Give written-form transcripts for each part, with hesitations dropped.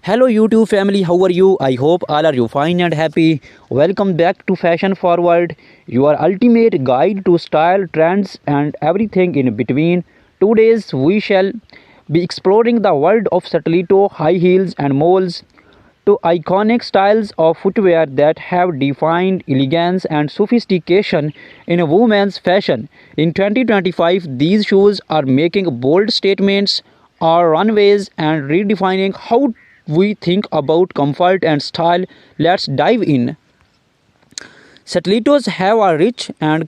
Hello YouTube family, how are you? I hope all are you fine and happy. Welcome back to Fashion Forward, your ultimate guide to style, trends and everything in between. Today we shall be exploring the world of stiletto, high heels and moles, two iconic styles of footwear that have defined elegance and sophistication in women's fashion. In 2025, these shoes are making bold statements on runways and redefining how we think about comfort and style. Let's dive in. Stilettos have a rich and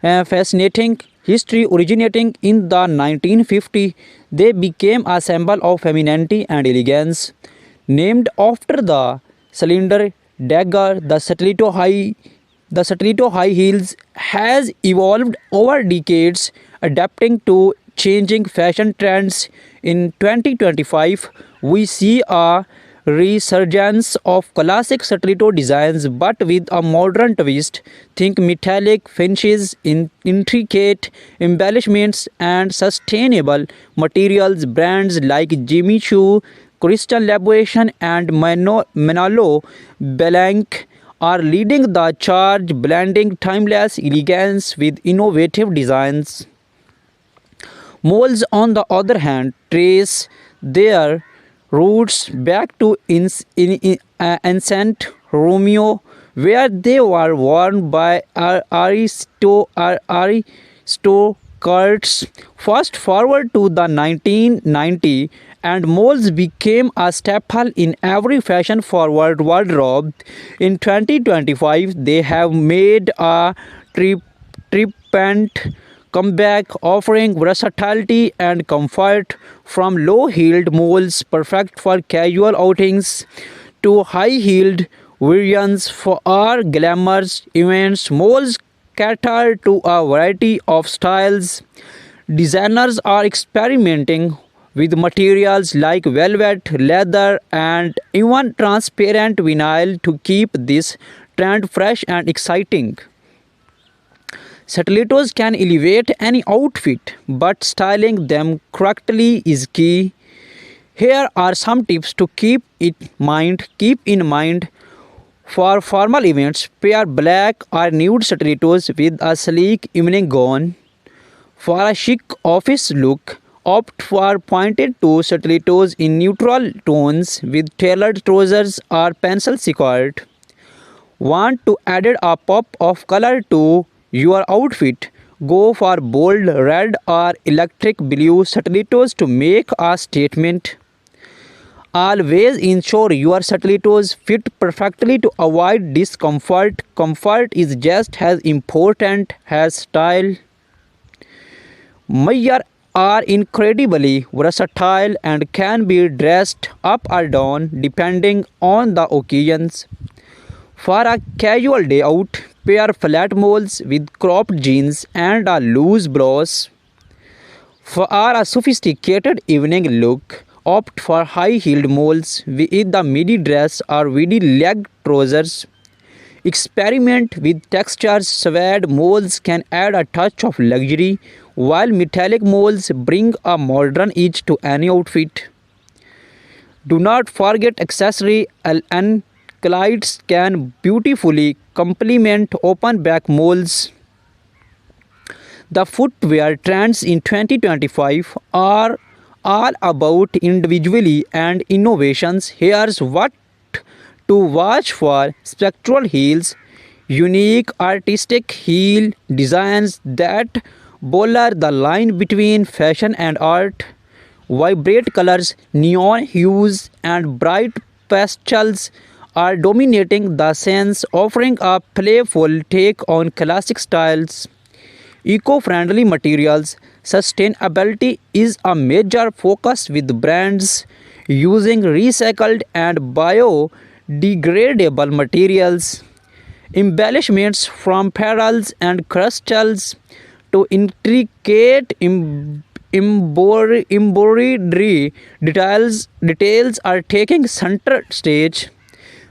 fascinating history. Originating in the 1950s, they became a symbol of femininity and elegance. Named after the cylinder dagger, the stiletto high heels has evolved over decades, adapting to changing fashion trends. In 2025, we see a resurgence of classic stiletto designs but with a modern twist. Think metallic finishes, intricate embellishments, and sustainable materials. Brands like Jimmy Choo, Crystal Labuation, and Manolo Blanc are leading the charge, blending timeless elegance with innovative designs. Moles, on the other hand, trace their roots back to ancient Romeo, where they were worn by aristocrats. Fast forward to the 1990s, and moles became a staple in every fashion-forward wardrobe. In 2025, they have made a triumphant comeback, offering versatility and comfort. From low-heeled moles perfect for casual outings to high-heeled variants for our glamorous events, moles cater to a variety of styles. Designers are experimenting with materials like velvet, leather, and even transparent vinyl to keep this trend fresh and exciting. Stilettos can elevate any outfit, but styling them correctly is key. Here are some tips to keep in mind for formal events. Pair black or nude stilettos with a sleek evening gown. For a chic office look, opt for pointed toe stilettos in neutral tones with tailored trousers or pencil skirt. Want to add a pop of color to your outfit? Go for bold red or electric blue stilettos to make a statement. Always ensure your stilettos fit perfectly to avoid discomfort. Comfort is just as important as style. Mayar are incredibly versatile and can be dressed up or down depending on the occasions. For a casual day out, pair flat moles with cropped jeans and a loose blouse. For a sophisticated evening look, opt for high-heeled moles with the midi dress or midi leg trousers. Experiment with textures. Suede moles can add a touch of luxury, while metallic moles bring a modern edge to any outfit. Do not forget accessory. Anklites can beautifully complement open back moles. The footwear trends in 2025 are all about individuality and innovations. Here's what to watch for: spectral heels, unique artistic heel designs that blur the line between fashion and art. Vibrant colors, neon hues, and bright pastels are dominating the scenes, offering a playful take on classic styles. Eco-friendly materials. Sustainability is a major focus with brands using recycled and biodegradable materials. Embellishments from pearls and crystals to intricate embroidery details are taking center stage.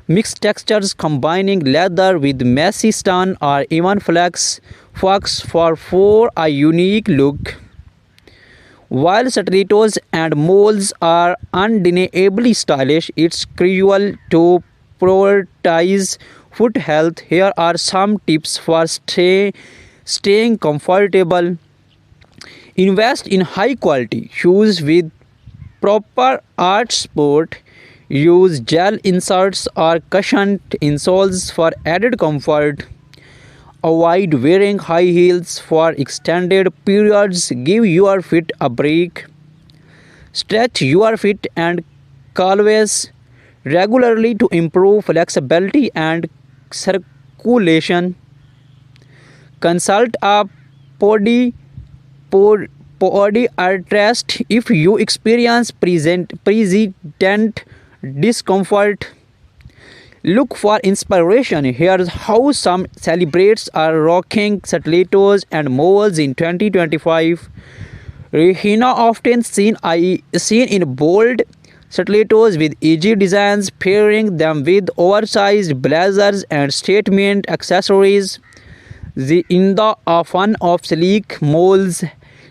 Mixed textures combining leather with messy stone or even flax for a unique look. While stilettos and moles are undeniably stylish, it's crucial to prioritize foot health. Here are some tips for staying comfortable. Invest in high quality shoes with proper art support. Use gel inserts or cushioned insoles for added comfort. Avoid wearing high heels for extended periods. Give your feet a break. Stretch your feet and calves regularly to improve flexibility and circulation. Consult a podi, podiatrist if you experience persistent discomfort. Look for inspiration. Here's how some celebrities are rocking stilettos and moles in 2025. Rihanna often seen in bold stilettos with edgy designs, pairing them with oversized blazers and statement accessories. In the fun of sleek moles,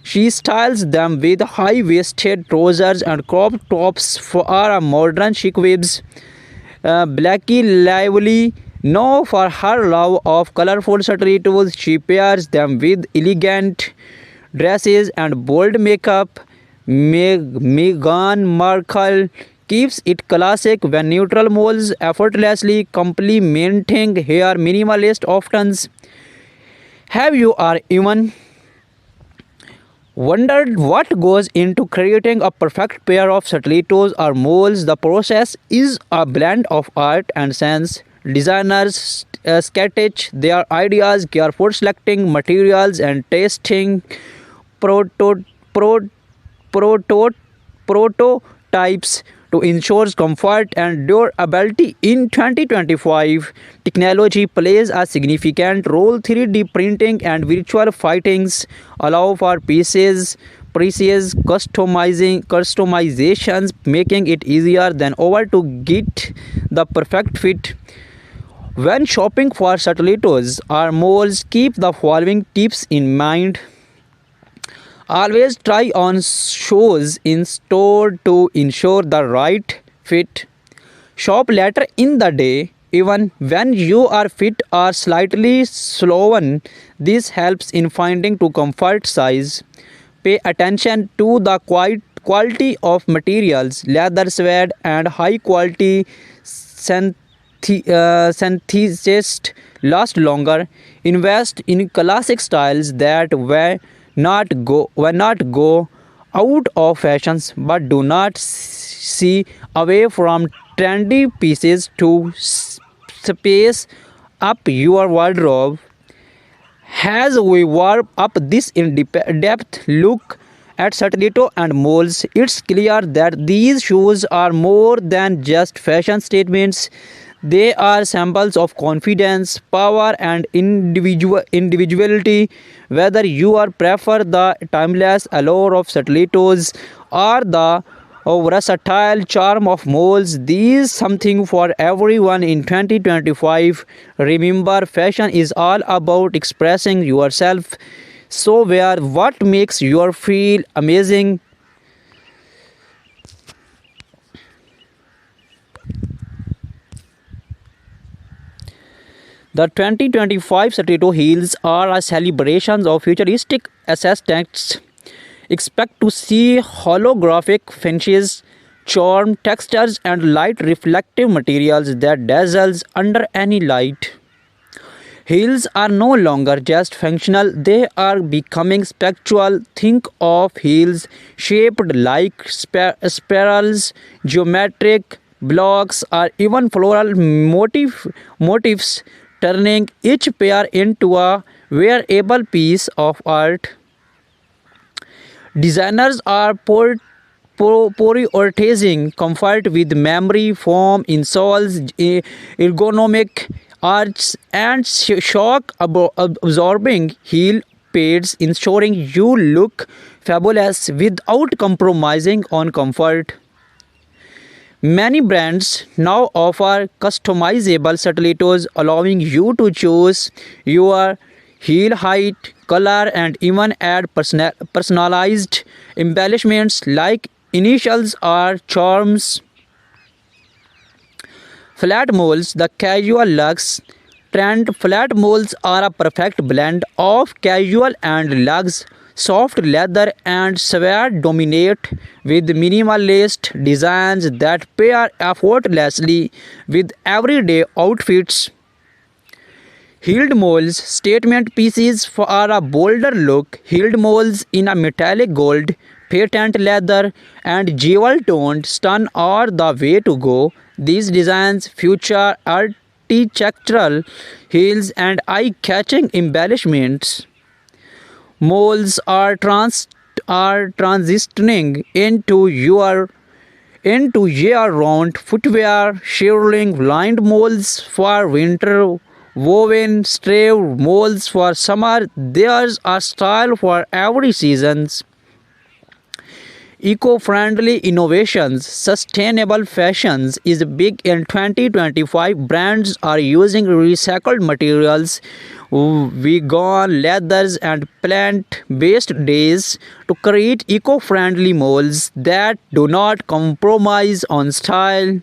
she styles them with high-waisted trousers and crop tops for a modern chic vibes. Blackie Lively, known for her love of colorful stilettos, she pairs them with elegant dresses and bold makeup. Meghan Markle keeps it classic when neutral moles effortlessly complementing her minimalist options. Have you or even wondered what goes into creating a perfect pair of stilettos or moles? The process is a blend of art and science. Designers sketch their ideas, carefully selecting materials and testing proto- pro- proto- prototypes to ensure comfort and durability. In 2025, technology plays a significant role. 3D printing and virtual fittings allow for precise customizations, making it easier than ever to get the perfect fit. When shopping for stilettos or moles, keep the following tips in mind. Always try on shoes in store to ensure the right fit. Shop later in the day, even when your feet are slightly swollen. This helps in finding to comfort size. Pay attention to the quality of materials. Leather, suede, and high quality synthesist last longer. Invest in classic styles that will not go out of fashions, but do not see away from trendy pieces to space up your wardrobe. As we warm up this in-depth look at stiletto and moles, it's clear that these shoes are more than just fashion statements. They are symbols of confidence, power, and individuality. Whether you are prefer the timeless allure of stilettos or the versatile charm of moles, these something for everyone in 2025. Remember, fashion is all about expressing yourself. So wear what makes you feel amazing. The 2025 stiletto heels are a celebration of futuristic aesthetics. Expect to see holographic finishes, charm textures, and light reflective materials that dazzles under any light. Heels are no longer just functional, they are becoming spectral. Think of heels shaped like spirals, geometric blocks, or even floral motifs, turning each pair into a wearable piece of art. Designers are prioritizing comfort with memory foam insoles, ergonomic arches, and shock absorbing heel pads, ensuring you look fabulous without compromising on comfort. Many brands now offer customizable stilettos, allowing you to choose your heel height, color, and even add personalized embellishments like initials or charms. Flat moles, the casual luxe trend. Flat moles are a perfect blend of casual and luxe. Soft leather and suede dominate with minimalist designs that pair effortlessly with everyday outfits. Heeled moles, statement pieces for a bolder look. Heeled moles in a metallic gold, patent leather, and jewel toned stun are the way to go. These designs feature architectural heels and eye catching embellishments. Moles are transitioning into year-round footwear, shearling lined moles for winter, woven stave moles for summer. There's a style for every season. Eco-friendly innovations, sustainable fashions is big in 2025. Brands are using recycled materials, vegan leathers and plant-based dyes to create eco-friendly molds that do not compromise on style.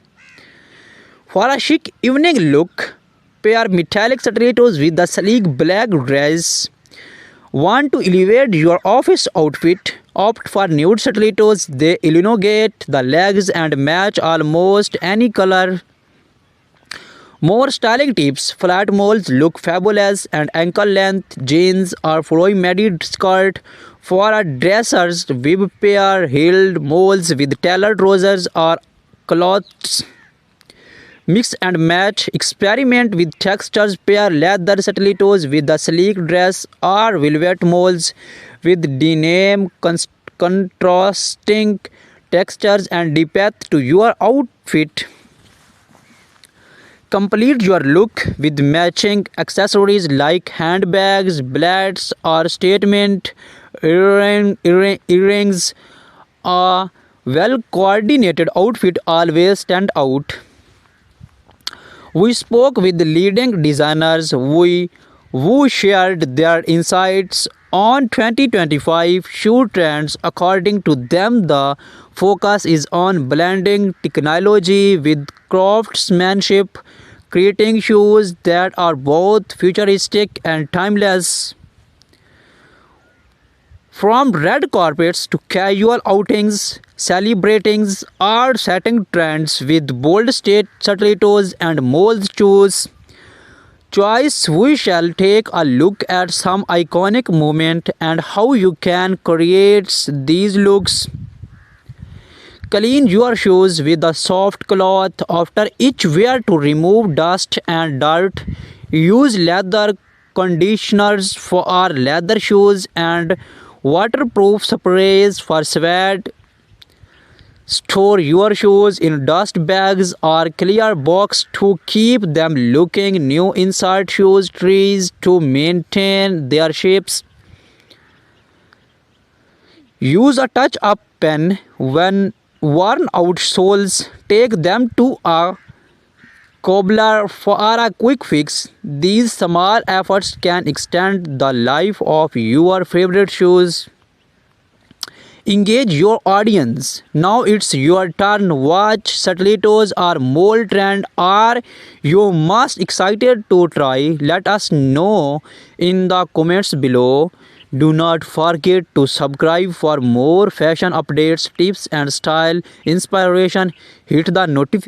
For a chic evening look, pair metallic stilettos with the sleek black dress. Want to elevate your office outfit? Opt for nude stilettos. They elongate the legs and match almost any color. More styling tips. Flat moles look fabulous and ankle length jeans or flowy midi skirt. For a dressers, bib pair heeled moles with tailored trousers or cloths. Mix and match. Experiment with textures. Pair leather stilettos with the sleek dress or velvet moles with denim, contrasting textures and depth to your outfit. Complete your look with matching accessories like handbags, belts, or statement earrings. A well coordinated outfit always stand out. We spoke with leading designers who shared their insights on 2025 shoe trends. According to them, the focus is on blending technology with craftsmanship, creating shoes that are both futuristic and timeless. From red carpets to casual outings, celebrating or setting trends with bold state stilettos and mold shoes. Choice, we shall take a look at some iconic moments and how you can create these looks. Clean your shoes with a soft cloth after each wear to remove dust and dirt. Use leather conditioners for our leather shoes and waterproof sprays for sweat. Store your shoes in dust bags or clear box to keep them looking new. Insert shoes trees to maintain their shapes. Use a touch-up pen when worn out soles. Take them to a cobbler for a quick fix. These small efforts can extend the life of your favorite shoes. Engage your audience. Now it's your turn. Watch stilettos or mold trend. Are you most excited to try? Let us know in the comments below. Do not forget to subscribe for more fashion updates, tips and style inspiration. Hit the